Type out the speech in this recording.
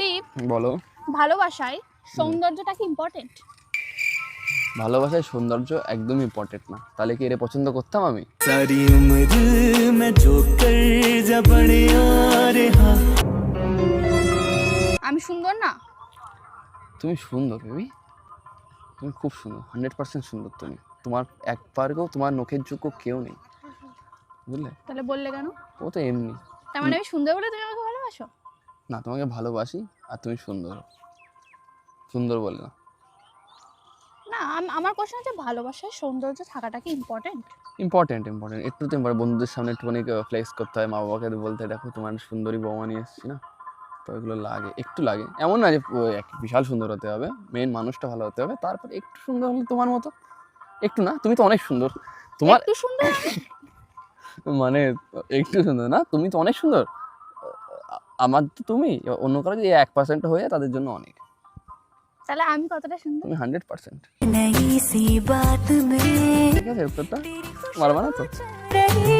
দীপ, বলো। ভালোবাসায় সৌন্দর্যটা কি ইম্পর্টেন্ট? ভালোবাসায় সৌন্দর্য একদম ইম্পর্টেন্ট না, তাহলে কি এর পছন্দ করতাম আমি? सारी उम्र मैं जो कर जा बड़े यार हाँ। আমি সুন্দর না? তুমি সুন্দর বেবি, তুমি খুব সুন্দর, 100% সুন্দর তুমি। তোমার একবারও তোমার নখের যোগ্য কেউ নেই, বুঝলে? তাহলে বললে কেন? ও তো এমনি। তার মানে আমি সুন্দর বলে তুমি আমাকে ভালোবাসো? না, তোমাকে ভালোবাসি আর তুমি সুন্দর, সুন্দর বলে না। না, আমার কোশ্চেন হচ্ছে ভালোবাসায় সৌন্দর্য থাকাটা কি ইম্পর্টেন্ট? ইম্পর্টেন্ট, একটু তো বন্ধুদের সামনে একটুখানি ফ্লেক্স করতে হয়, মা বাবাকে বলতে দেখো তোমার সুন্দরী বৌমা নিয়ে এসেছি না, তো এগুলো লাগে, একটু লাগে। এমন না যে বিশাল সুন্দর হতে হবে, মেন মানুষটা ভালো হতে হবে, তারপর একটু সুন্দর হলে তোমার মতো। একটু না, তুমি তো অনেক সুন্দর। তোমার একটু সুন্দর মানে একটু সুন্দর না, তুমি তো অনেক সুন্দর। আমার তো তুমি, অন্য কারো যদি 1% হয়ে যায় তাদের জন্য অনেক। তাহলে আমি কতটা সুন্দর? তুমি 100%। नई सी बात में ঠিক আছে, উত্তরটা মারবা না তো? रही